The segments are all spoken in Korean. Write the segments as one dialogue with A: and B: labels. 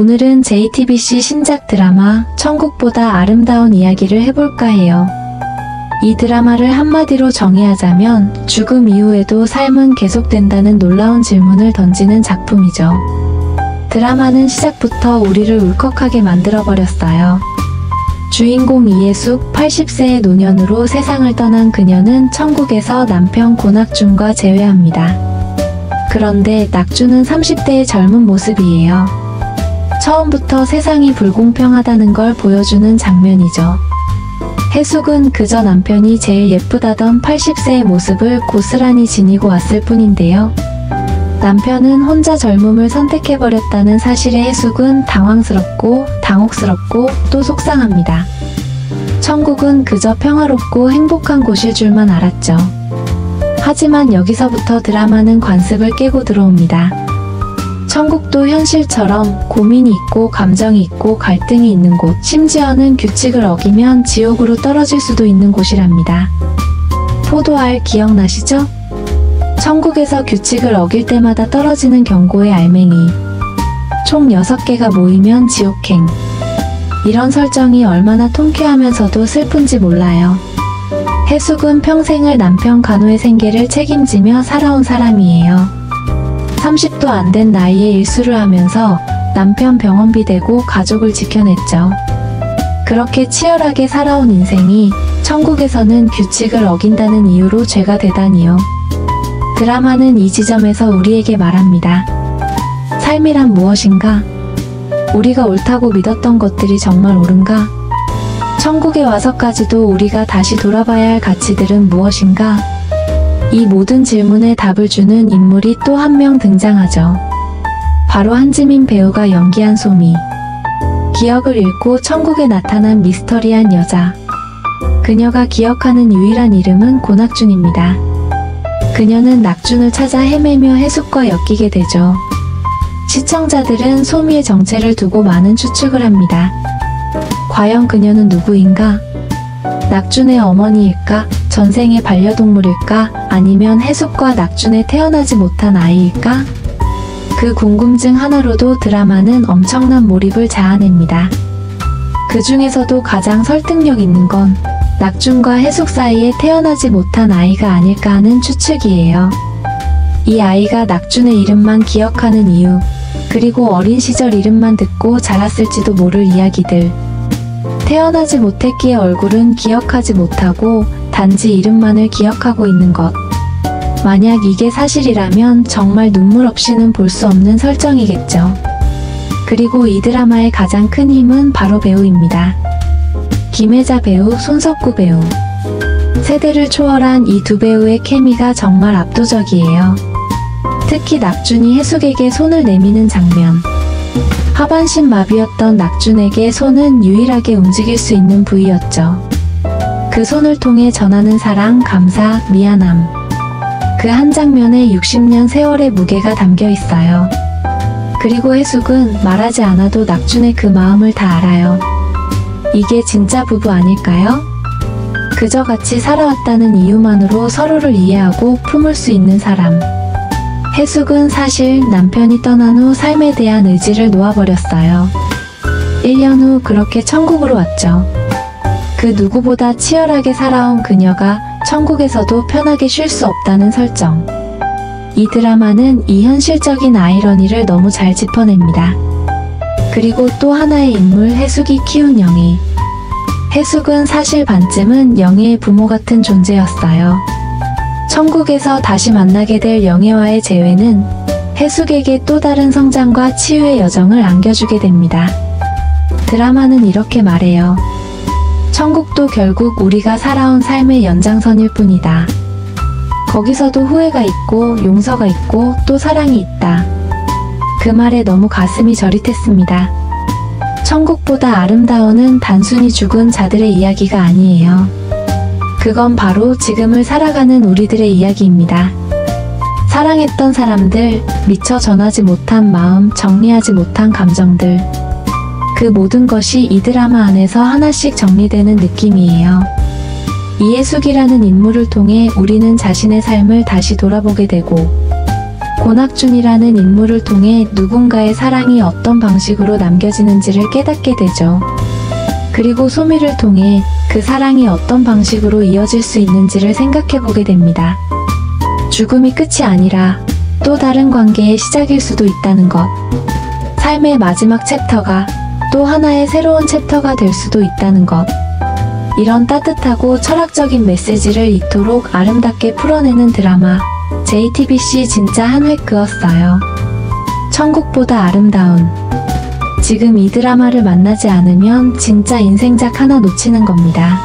A: 오늘은 JTBC 신작 드라마 천국보다 아름다운 이야기를 해볼까 해요. 이 드라마를 한마디로 정의하자면 죽음 이후에도 삶은 계속된다는 놀라운 질문을 던지는 작품이죠. 드라마는 시작부터 우리를 울컥하게 만들어버렸어요. 주인공 이예숙 80세의 노년으로 세상을 떠난 그녀는 천국에서 남편 고낙준과 재회합니다. 그런데 낙준은 30대의 젊은 모습이에요. 처음부터 세상이 불공평하다는 걸 보여주는 장면이죠. 해숙은 그저 남편이 제일 예쁘다던 80세의 모습을 고스란히 지니고 왔을 뿐인데요. 남편은 혼자 젊음을 선택해버렸다는 사실에 해숙은 당황스럽고 당혹스럽고 또 속상합니다. 천국은 그저 평화롭고 행복한 곳일 줄만 알았죠. 하지만 여기서부터 드라마는 관습을 깨고 들어옵니다. 천국도 현실처럼 고민이 있고 감정이 있고 갈등이 있는 곳, 심지어는 규칙을 어기면 지옥으로 떨어질 수도 있는 곳이랍니다. 포도알 기억나시죠? 천국에서 규칙을 어길 때마다 떨어지는 경고의 알맹이. 총 6개가 모이면 지옥행. 이런 설정이 얼마나 통쾌하면서도 슬픈지 몰라요. 해숙은 평생을 남편 간호의 생계를 책임지며 살아온 사람이에요. 30도 안 된 나이에 일수를 하면서 남편 병원비 대고 가족을 지켜냈죠. 그렇게 치열하게 살아온 인생이 천국에서는 규칙을 어긴다는 이유로 죄가 되다니요. 드라마는 이 지점에서 우리에게 말합니다. 삶이란 무엇인가? 우리가 옳다고 믿었던 것들이 정말 옳은가? 천국에 와서까지도 우리가 다시 돌아봐야 할 가치들은 무엇인가? 이 모든 질문에 답을 주는 인물이 또 한 명 등장하죠. 바로 한지민 배우가 연기한 소미. 기억을 잃고 천국에 나타난 미스터리한 여자. 그녀가 기억하는 유일한 이름은 고낙준입니다. 그녀는 낙준을 찾아 헤매며 해숙과 엮이게 되죠. 시청자들은 소미의 정체를 두고 많은 추측을 합니다. 과연 그녀는 누구인가? 낙준의 어머니일까? 전생의 반려동물일까? 아니면 해숙과 낙준에 태어나지 못한 아이일까? 그 궁금증 하나로도 드라마는 엄청난 몰입을 자아냅니다. 그 중에서도 가장 설득력 있는 건 낙준과 해숙 사이에 태어나지 못한 아이가 아닐까 하는 추측이에요. 이 아이가 낙준의 이름만 기억하는 이유, 그리고 어린 시절 이름만 듣고 자랐을지도 모를 이야기들. 태어나지 못했기에 얼굴은 기억하지 못하고 단지 이름만을 기억하고 있는 것. 만약 이게 사실이라면 정말 눈물 없이는 볼 수 없는 설정이겠죠. 그리고 이 드라마의 가장 큰 힘은 바로 배우입니다. 김혜자 배우, 손석구 배우. 세대를 초월한 이 두 배우의 케미가 정말 압도적이에요. 특히 낙준이 해숙에게 손을 내미는 장면. 하반신 마비였던 낙준에게 손은 유일하게 움직일 수 있는 부위였죠. 그 손을 통해 전하는 사랑, 감사, 미안함. 그 한 장면에 60년 세월의 무게가 담겨 있어요. 그리고 해숙은 말하지 않아도 낙준의 그 마음을 다 알아요. 이게 진짜 부부 아닐까요? 그저 같이 살아왔다는 이유만으로 서로를 이해하고 품을 수 있는 사람. 해숙은 사실 남편이 떠난 후 삶에 대한 의지를 놓아버렸어요. 1년 후 그렇게 천국으로 왔죠. 그 누구보다 치열하게 살아온 그녀가 천국에서도 편하게 쉴 수 없다는 설정. 이 드라마는 이 현실적인 아이러니를 너무 잘 짚어냅니다. 그리고 또 하나의 인물 해숙이 키운 영희. 해숙은 사실 반쯤은 영희의 부모 같은 존재였어요. 천국에서 다시 만나게 될 영희와의 재회는 해숙에게 또 다른 성장과 치유의 여정을 안겨주게 됩니다. 드라마는 이렇게 말해요. 천국도 결국 우리가 살아온 삶의 연장선일 뿐이다. 거기서도 후회가 있고 용서가 있고 또 사랑이 있다. 그 말에 너무 가슴이 저릿했습니다. 천국보다 아름다운은 단순히 죽은 자들의 이야기가 아니에요. 그건 바로 지금을 살아가는 우리들의 이야기입니다. 사랑했던 사람들, 미처 전하지 못한 마음, 정리하지 못한 감정들. 그 모든 것이 이 드라마 안에서 하나씩 정리되는 느낌이에요. 이예숙이라는 인물을 통해 우리는 자신의 삶을 다시 돌아보게 되고 고낙준이라는 인물을 통해 누군가의 사랑이 어떤 방식으로 남겨지는지를 깨닫게 되죠. 그리고 소미를 통해 그 사랑이 어떤 방식으로 이어질 수 있는지를 생각해보게 됩니다. 죽음이 끝이 아니라 또 다른 관계의 시작일 수도 있다는 것. 삶의 마지막 챕터가 또 하나의 새로운 챕터가 될 수도 있다는 것. 이런 따뜻하고 철학적인 메시지를 이토록 아름답게 풀어내는 드라마 JTBC 진짜 한 획 그었어요. 천국보다 아름다운. 지금 이 드라마를 만나지 않으면 진짜 인생작 하나 놓치는 겁니다.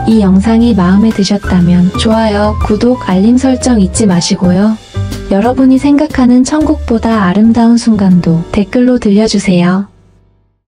A: 이 영상이 마음에 드셨다면 좋아요, 구독, 알림 설정 잊지 마시고요. 여러분이 생각하는 천국보다 아름다운 순간도 댓글로 들려주세요.